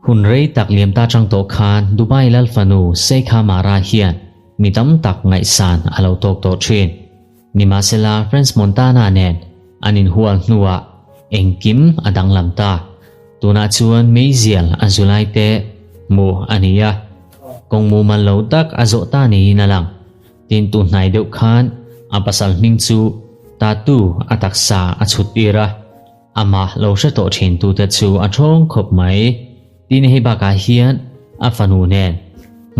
หุ่นเรยตักเลียมตาจังโตคานดูไบลัลฟานูเซคามาราเฮียนมีตำตักไงสานอาลาวตกโตเทรนนิมาเซลาเฟรนส์มอนตานาเนนอันินหัวนัวเองกิมอดังลำตาตัวนาชวนเมเซียลอาจุไลเตมูอันิยะกงมูมันเลวตักอาโจตานีนาลังตินตุนไนเดวคานอาปัสลมิงซูตาตูอาตักษาอาชุดปีระอามาเลวเชโตเชนตูเตซูอาชงขบไหมดินเฮบากาเฮียนอาฟานูเนน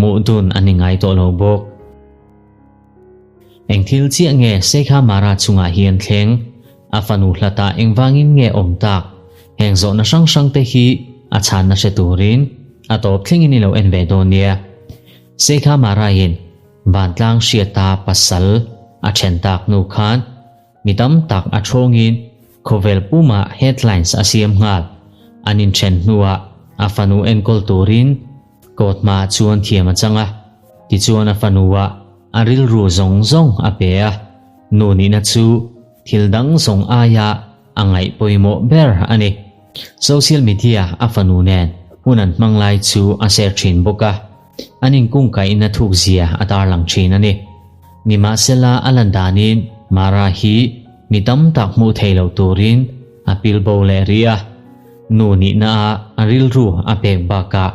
มูดุนอันนิงไงโตโลบกเองทิลจีเงเซคามาราชุงาเฮียนเคงอาฟานูลตาเองวางินเงอมตักแห่งโซนช่างเตฮีอาชานนาเชตูรินอาตบทิ้งอินิโลเอ็นเวโดเนียเซคามารายินบานตางเชียตาปัสสัลอาเชนตักนูคานมีตั้มตักอาชงอินโคเวลปูมาเฮดไลน์อาเซียมงาลอันนินเชนนัวอาฟานูเอ็นกอลตูรินกดมาชวนเทียมจังอ่ะที่ชวนอาฟานูว่าอาริลรูซงอาเปียนูนีนัชูทิลดังซงอายะอังไงปอยโมเบร์อันนี้โซเชียลมีเดียอาฟานูเนนหุนันมังไลชูอาเซอร์ชินบกะอันนี้กุ้งไก่นัทุกเสียอาตาลังชินอันนี้นิมาเซลาอลันดานินมาราฮีมีตั้มตักมูเทลตูรินอาปิลโบเลเรียนูนีนาอาริลรูอาเปกบากะ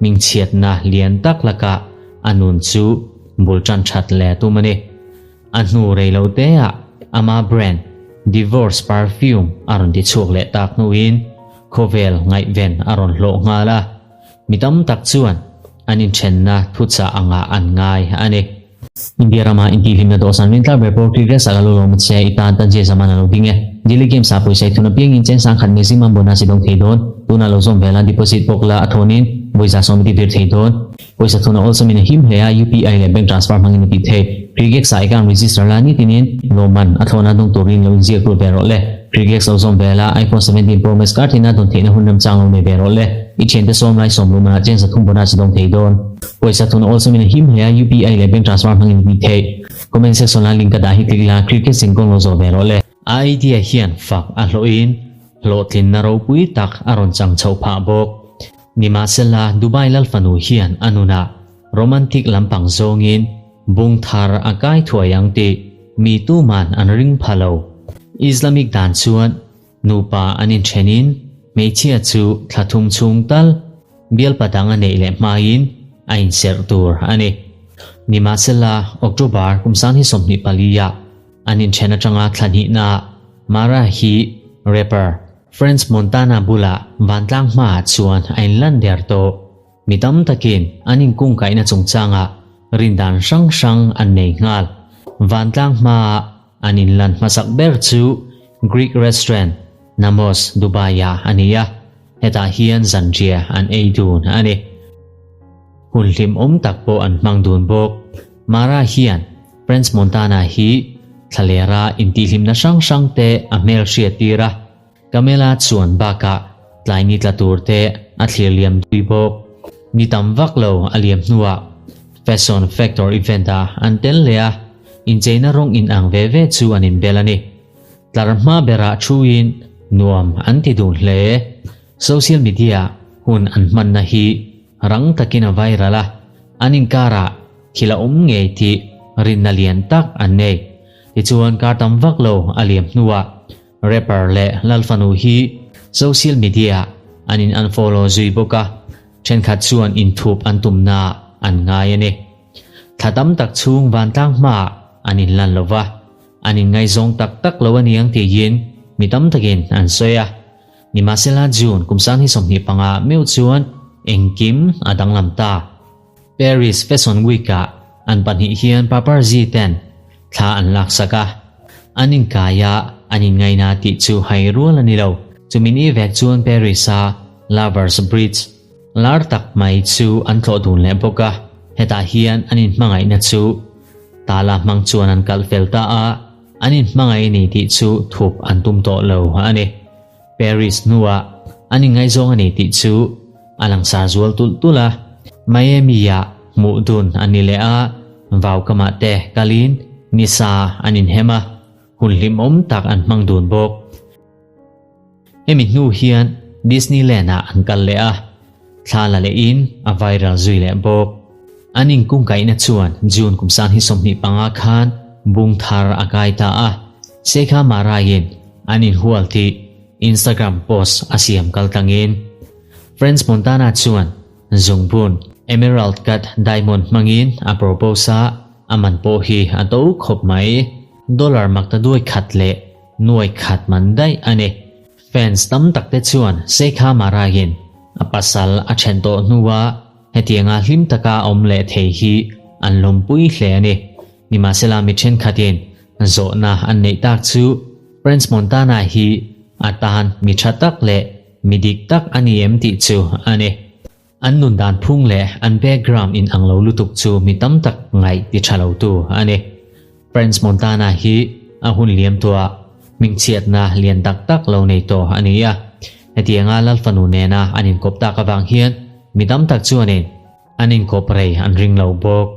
มิงเชียดนาเลียนตักละกะอานุนซูบุลจันชัดแลตุมันเนอันนูเรลเตะอามาแบรนด์ Divorce Perfume อารุนดิชวกเลตักนูอินโคเวลไงเวนอารุนโลงาละมีตั้มตักชวนอันนี้เช่นนะทุตสาอังอันง่ายอันนี้อินเดียรามาอินทีลิมนาโตสันวินทาร์เบโปรคริเกสอาลโลมัตเซอิตาตันเจสมานาโลดิงเอดิลิเกมซาปุยเซตุนเปียงอินเจนสังขันเมซิมัมโบนาซิดงเทดอนตุนาโลซอมเวลาดิโพซิตปกลาอัทโนินบริษัทสมติเดร์เทดอนบริษัทตุนา also มีหิมเฮีย UPI และ Bank Transfer มังอินติเทคริเกกสายการรีจิสเตอร์ลานิตินินโนมันอัทโนาดงตัวรินโลอินเซียกรูเบโรเลคริเกกซอมเวลา iPhone 17 Pro Max การ์ตินาดงเทนหุ่นนำจังลงในเบโรเลอีเชนเตสอมไลสอมลูมาเจนสัตุมโบนาซิดงเทดอนบริษัทตุนา also มีหิมเฮีย UPI และ Bank Transfer มังอินติเทcomment section la link da hi click la cricket singkong lo zo bero le idea hian fak a hloin hlotlin na ro pui tak aron chang chho pha bok nima sela dubai lal fanu hian anuna romantic lampang zongin bung thar akai thuayang ti mi tu man an ring phalo islamic dan chuan nupa anin thenin meichia chu thlathum chung tal bial padang ane le main ain ser tur ani nima sela October kumsan hi somni paliya anin chena changa thlani na mara hi rapper Friends Montana bula wantlang ma chuan ainlan der to mitam takin anin kung kaina chungchanga rindan sang an nei ngal wantlang ma anin lan masak ber chu Greek restaurant Namos Dubaya aniya heta hian zanjia an eidun ani hunlim takpo an mangdun bok mara hian Friends Montana hi thalera intilim na sang te amel shiatira kamela chuan baka tlaini tlatur te athliam duibok nitam vaklo aliam nuwa fashion factor eventa antel lea injeina rong in ang veve chu anin belani tlarma bera chuin nuam antidun le social media hun anman na hi rang takina virala anin kara khila nge ti rinalian tak anei ti chuan kartam vaklo aliam nuwa rapper le lalfanu hi social media anin unfollow zui boka chen khat chuan in thup antumna an ngai ani thatam tak chung van tang ma anin lan lova anin ngai zong tak lawani ang ti yin mitam takin an soya ni masela june kumsan hi somni panga meu chuan engkim adang lamta Paris Fashion Week an panhi hian paparazzi ten thla an laksaka anin kaya anin ngaina ti chu hairul anilo chumini vek chuan Paris Lovers Bridge lar tak mai chu an tho dun le boka heta hian anin mangai na chu tala mang chuan an kalfelta anin mangai ni ti chu thup an tum to lo ani Paris nuwa anin ngai zong ani ti chu alang sa zual tula Miami ya mudun anilea vaw kamate kalin nisa anin hema hunlim tak an mangdun bok hemi nu hian Disneyland an kal le a thala le in a viral zui le bok aning kung kai na chuan June kumsan hi somni panga khan bung thar akai ta a Sekha Marayin anin hualti Instagram post asiam kaltangin Friends Montana chuan zungbun Emerald Cut Diamond mangin a proposa aman po hi ato khop mai dollar makta doi khat le nuai khat man dai ane fans tam takte chuan Sekha Marayin apasal a thento nuwa hetianga hlim taka omle thei hi anlom pui hle ani nima sela mi then khatin zo na an nei tak chu Friends Montana hi atan mi thatak le midik tak ani emti chu ane an nun dan phung le an background in anglo lutuk chu mi tam tak ngai ti thalo tu ane Friends Montana hi a hun liam tua ming chiat na lian tak tak lo nei to ania hetianga lal fanu ne na anin kopta ka wang hian mi tam tak chu anin koprei an ring lo bok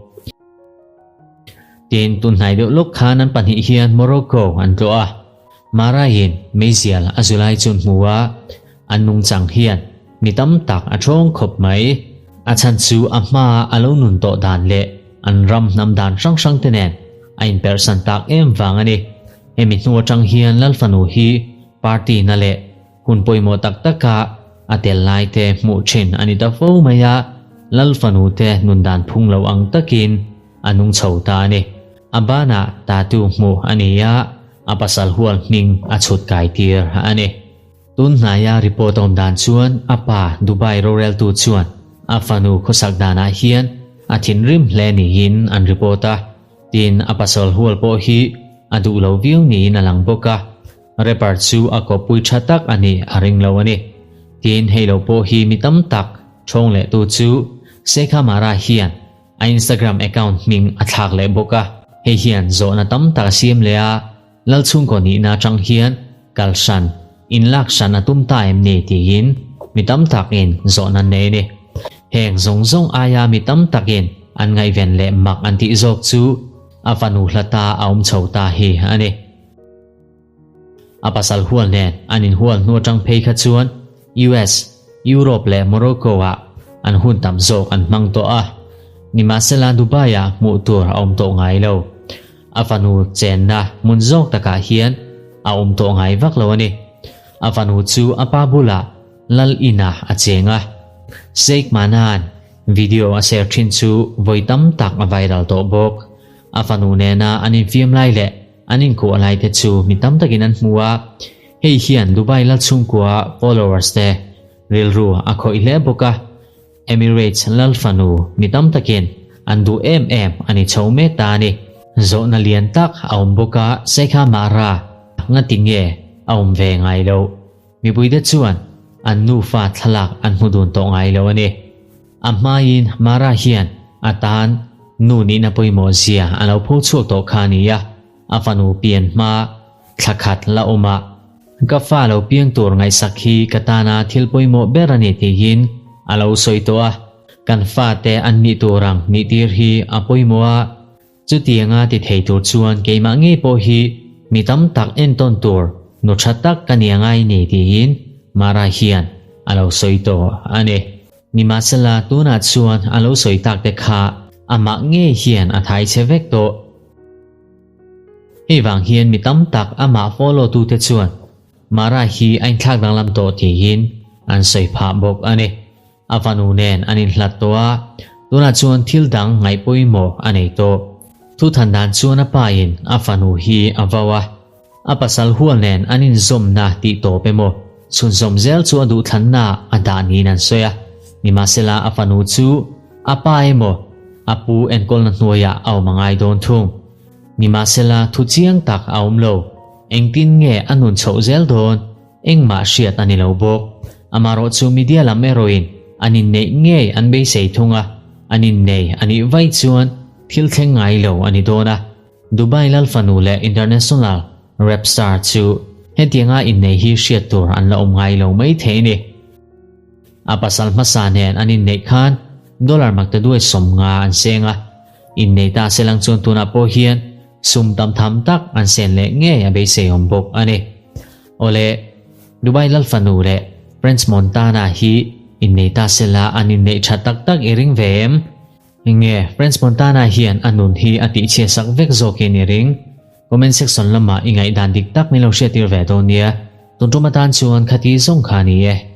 tin tun nai do lok khan an pani hian Morocco an to a Marayin Mezial azulai chun muwa anung chang hian mi tam tak a thong khop mai a chan chu a ma alo nun to dan le an ram nam dan sang sang tenen ain person tak em wangani emi nu chang hian lal fanu hi party na le hun poimo tak taka atel lai te mu thin ani ta fo maya lal fanu te nun dan phung lo ang takin anung chho ta ni abana ta tu mu ania apasal hual ning a chut kai tir ani tun naya report on dan chuan apa Dubai Royal tu chuan afanu khosak dana hian athin rim hle ni hin an reporta tin apasal hual po hi adu lo view ni na lang boka report chu akopui thatak ani aring lo ani tin helo po hi mitam tak chong le tu chu Sekha Mara hian a Instagram account ning athak le boka he hian zo na tam tak siam le a lal chung ko ni na chang hian kalsan in lak san atum ta em ne ti hin mitam tak in zo na ne ne heng zong zong aya mitam takin an ngai ven le mak an ti zok chu afanu hlata aum chhota hi ani apasal hual nen anin hual no tang phei kha chuan US Europe le Morocco wa an hun tam zok an mang to a nima sela Dubai ya mu tur aum to ngai lo afanu chen na mun zok taka hian aum to ngai vak lo ani afanu chu apabula lal ina achenga Sheikh Manan video a share thin chu voitam tak a viral to bok afanu ne na anin film lai le anin ko lai te chu mitam takin an muwa hei hian Dubai lal chung kwa followers te ril ru a khoi le boka Emirates lal fanu mitam takin andu ani chome ta ni zo na lian tak aum boka Sekha Mara ngatinge aum ve ngai lo mi buide chuan an nu fa thalak an hudun to ngai lo ani amain Mara hian atan nu ni na poimo zia alo pho chuak to khania afanu pian ma thakhat la oma ka fa lo piang tur ngai sakhi katana thil poimo berani ti hin alo soito a kan fa te an ni turang ni tir hi apoimo a chutianga ti thei tur chuan keima nge po hi mitam tak en ton tur no thatak kaniangai ni ti hin Mara hian alo soito ane ni masala tuna chuan alo soitak te kha ama nge hian athai chevek to hewang hian mitam tak ama follow tu te chuan Mara hi ain thak danglam to ti hin an soi pha bok ane avanu nen anin hlat towa tuna chuan thil dang ngai poimo anei to thu thandan chuan apa in avanu hi awawa apasal hual nen anin zom na ti to pemo chun zom zel chu adu thanna adani nan soya nimasela avanu chu apa emo apu en kol na hnuaya aw mangai don thung nimasela thu chiang tak awmlo engtin nge anun chho zel don engma hriat ani lo bok amaro chu media lam heroin anin nei nge an be sei thunga anin nei ani vai chuan thil thleng ngai lo ani dona Dubai lal fanu le international rap star chu hetianga in nei hi hriat tur an la ngai lo mai theini apasal masa nen anin nei khan dollar makta duai som nga an senga in nei ta selang chon tuna po hian sum tam tham tak an sen le nge ya be sei ombok ani ole Dubai lalfanu le Prince Montana hi innei ta sela anin nei thatak tak iring vem nge Prince Montana hian anun hi ati che sak vek zoke ni ring comment section lama ingai dan dik tak ni lo shetir ve do nia tuntumatan chuan khati zong khani e